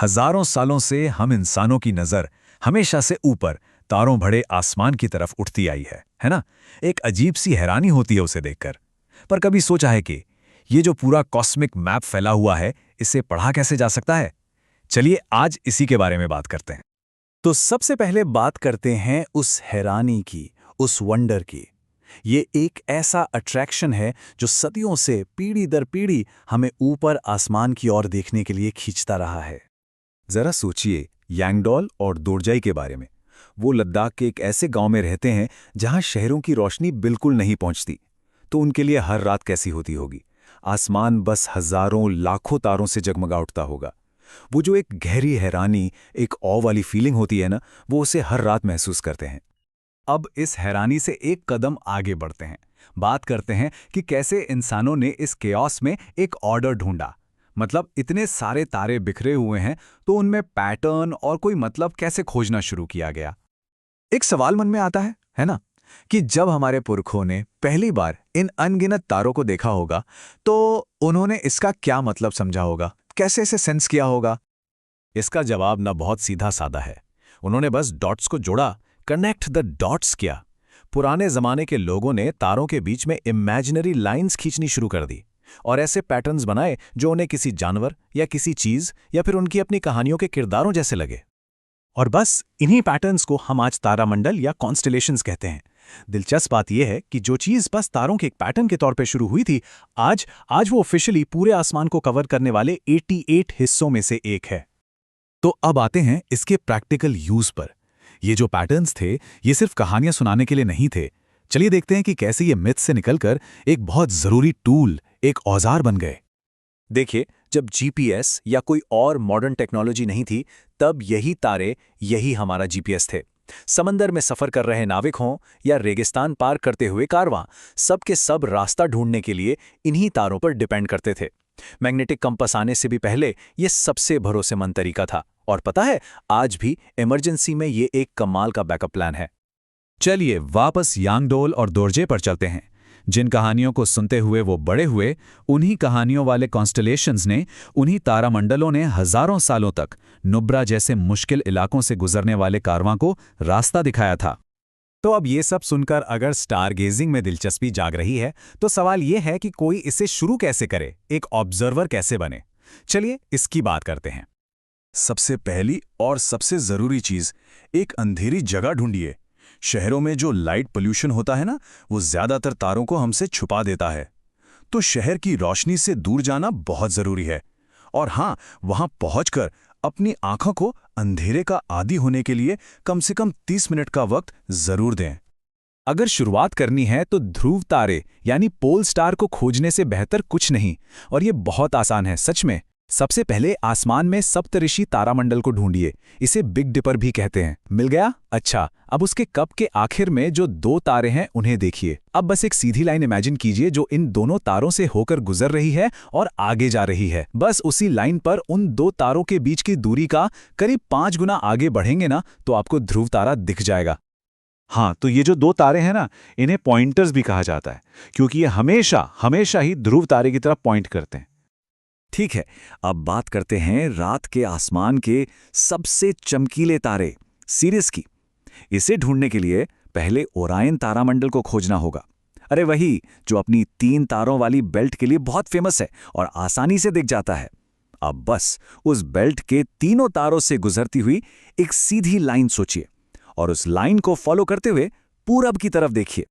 हजारों सालों से हम इंसानों की नजर हमेशा से ऊपर तारों भरे आसमान की तरफ उठती आई है ना। एक अजीब सी हैरानी होती है उसे देखकर। पर कभी सोचा है कि ये जो पूरा कॉस्मिक मैप फैला हुआ है, इसे पढ़ा कैसे जा सकता है? चलिए आज इसी के बारे में बात करते हैं। तो सबसे पहले बात करते हैं उस हैरानी की, उस वंडर की। ये एक ऐसा अट्रैक्शन है जो सदियों से पीढ़ी दर पीढ़ी हमें ऊपर आसमान की ओर देखने के लिए खींचता रहा है। जरा सोचिए यांगडोल और दोरजाई के बारे में। वो लद्दाख के एक ऐसे गांव में रहते हैं जहां शहरों की रोशनी बिल्कुल नहीं पहुंचती। तो उनके लिए हर रात कैसी होती होगी? आसमान बस हजारों लाखों तारों से जगमगा उठता होगा। वो जो एक गहरी हैरानी, एक ऑ वाली फीलिंग होती है ना, वो उसे हर रात महसूस करते हैं। अब इस हैरानी से एक कदम आगे बढ़ते हैं। बात करते हैं कि कैसे इंसानों ने इस केओस में एक ऑर्डर ढूंढा। मतलब इतने सारे तारे बिखरे हुए हैं, तो उनमें पैटर्न और कोई मतलब कैसे खोजना शुरू किया गया। एक सवाल मन में आता है ना, कि जब हमारे पुरखों ने पहली बार इन अनगिनत तारों को देखा होगा, तो उन्होंने इसका क्या मतलब समझा होगा? कैसे इसे सेंस किया होगा? इसका जवाब ना बहुत सीधा साधा है। उन्होंने बस डॉट्स को जोड़ा, कनेक्ट द डॉट्स किया। पुराने जमाने के लोगों ने तारों के बीच में इमेजिनरी लाइंस खींचनी शुरू कर दी और ऐसे पैटर्न्स बनाए जो उन्हें किसी जानवर या किसी चीज या फिर उनकी अपनी कहानियों के किरदारों जैसे लगे। और बस इन्हीं पैटर्न्स को हम आज तारामंडल या कॉन्स्टेलेशंस कहते हैं। दिलचस्प बात यह है कि जो चीज बस तारों के एक पैटर्न के तौर पे शुरू हुई थी, आज वो ऑफिशियली पूरे आसमान को कवर करने वाले 88 हिस्सों में से एक है। तो अब आते हैं इसके प्रैक्टिकल यूज पर। ये जो पैटर्न्स थे, ये सिर्फ कहानियां सुनाने के लिए नहीं थे। चलिए देखते हैं कि कैसे ये मिथ से निकलकर एक बहुत जरूरी टूल, एक औजार बन गए। देखिए, जब जीपीएस या कोई और मॉडर्न टेक्नोलॉजी नहीं थी, तब यही तारे, यही हमारा जीपीएस थे। समंदर में सफर कर रहे नाविक हों या रेगिस्तान पार करते हुए कारवां, सब के सब रास्ता ढूंढने के लिए इन्हीं तारों पर डिपेंड करते थे। मैग्नेटिक कंपास आने से भी पहले ये सबसे भरोसेमंद तरीका था। और पता है, आज भी इमरजेंसी में ये एक कमाल का बैकअप प्लान है। चलिए वापस यांगडोल और दोरजे पर चलते हैं। जिन कहानियों को सुनते हुए वो बड़े हुए, उन्हीं कहानियों वाले कॉन्स्टेलेशंस ने, उन्हीं तारामंडलों ने हजारों सालों तक नुब्रा जैसे मुश्किल इलाकों से गुजरने वाले कारवां को रास्ता दिखाया था। तो अब ये सब सुनकर अगर स्टारगेजिंग में दिलचस्पी जाग रही है, तो सवाल ये है कि कोई इसे शुरू कैसे करे, एक ऑब्जर्वर कैसे बने। चलिए इसकी बात करते हैं। सबसे पहली और सबसे जरूरी चीज, एक अंधेरी जगह ढूंढिए। शहरों में जो लाइट पोल्यूशन होता है ना, वो ज्यादातर तारों को हमसे छुपा देता है। तो शहर की रोशनी से दूर जाना बहुत जरूरी है। और हाँ, वहां पहुंचकर अपनी आंखों को अंधेरे का आदी होने के लिए कम से कम 30 मिनट का वक्त जरूर दें। अगर शुरुआत करनी है तो ध्रुव तारे यानी पोल स्टार को खोजने से बेहतर कुछ नहीं। और ये बहुत आसान है सच में। सबसे पहले आसमान में सप्तऋषि तारामंडल को ढूंढिए। इसे बिग डिपर भी कहते हैं। मिल गया? अच्छा, अब उसके कप के आखिर में जो दो तारे हैं उन्हें देखिए। अब बस एक सीधी लाइन इमेजिन कीजिए जो इन दोनों तारों से होकर गुजर रही है और आगे जा रही है। बस उसी लाइन पर उन दो तारों के बीच की दूरी का करीब 5 गुना आगे बढ़ेंगे ना, तो आपको ध्रुव तारा दिख जाएगा। हाँ, तो ये जो दो तारे हैं ना, इन्हें पॉइंटर्स भी कहा जाता है, क्योंकि ये हमेशा ही ध्रुव तारे की तरफ पॉइंट करते हैं। ठीक है, अब बात करते हैं रात के आसमान के सबसे चमकीले तारे, सिरिस की। इसे ढूंढने के लिए पहले ओरायन तारामंडल को खोजना होगा। अरे वही जो अपनी 3 तारों वाली बेल्ट के लिए बहुत फेमस है और आसानी से दिख जाता है। अब बस उस बेल्ट के तीनों तारों से गुजरती हुई एक सीधी लाइन सोचिए और उस लाइन को फॉलो करते हुए पूरब की तरफ देखिए।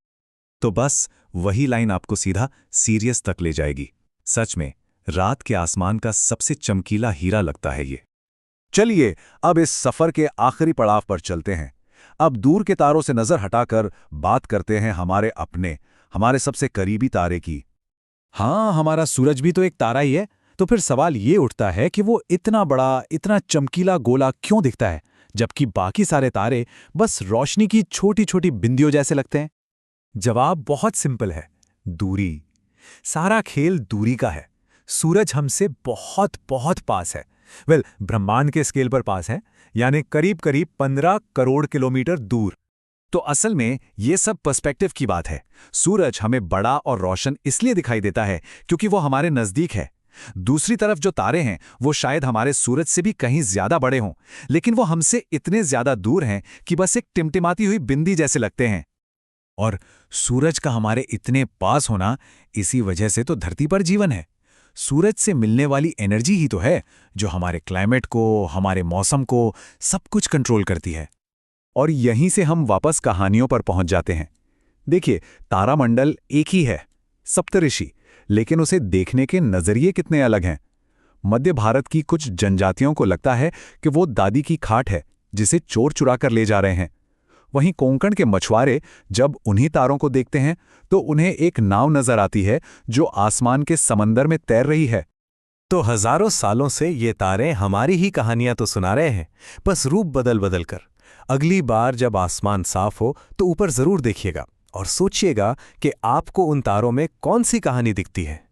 तो बस वही लाइन आपको सीधा सीरियस तक ले जाएगी। सच में रात के आसमान का सबसे चमकीला हीरा लगता है ये। चलिए अब इस सफर के आखिरी पड़ाव पर चलते हैं। अब दूर के तारों से नजर हटाकर बात करते हैं हमारे सबसे करीबी तारे की। हाँ, हमारा सूरज भी तो एक तारा ही है। तो फिर सवाल ये उठता है कि वो इतना बड़ा, इतना चमकीला गोला क्यों दिखता है, जबकि बाकी सारे तारे बस रोशनी की छोटी छोटी बिंदियों जैसे लगते हैं? जवाब बहुत सिंपल है, दूरी। सारा खेल दूरी का है। सूरज हमसे बहुत बहुत पास है। ब्रह्मांड के स्केल पर पास है, यानी करीब करीब 15 करोड़ किलोमीटर दूर। तो असल में ये सब पर्सपेक्टिव की बात है। सूरज हमें बड़ा और रोशन इसलिए दिखाई देता है क्योंकि वो हमारे नजदीक है। दूसरी तरफ जो तारे हैं वो शायद हमारे सूरज से भी कहीं ज्यादा बड़े हों, लेकिन वो हमसे इतने ज्यादा दूर हैं कि बस एक टिमटिमाती हुई बिंदी जैसे लगते हैं। और सूरज का हमारे इतने पास होना, इसी वजह से तो धरती पर जीवन है। सूरज से मिलने वाली एनर्जी ही तो है जो हमारे क्लाइमेट को, हमारे मौसम को, सब कुछ कंट्रोल करती है। और यहीं से हम वापस कहानियों पर पहुंच जाते हैं। देखिए, तारामंडल एक ही है, सप्तऋषि, लेकिन उसे देखने के नजरिए कितने अलग हैं। मध्य भारत की कुछ जनजातियों को लगता है कि वो दादी की खाट है जिसे चोर चुरा कर ले जा रहे हैं। वहीं कोंकण के मछुआरे जब उन्हीं तारों को देखते हैं तो उन्हें एक नाव नजर आती है जो आसमान के समंदर में तैर रही है। तो हजारों सालों से ये तारे हमारी ही कहानियां तो सुना रहे हैं, बस रूप बदल बदल कर। अगली बार जब आसमान साफ हो तो ऊपर जरूर देखिएगा और सोचिएगा कि आपको उन तारों में कौन सी कहानी दिखती है।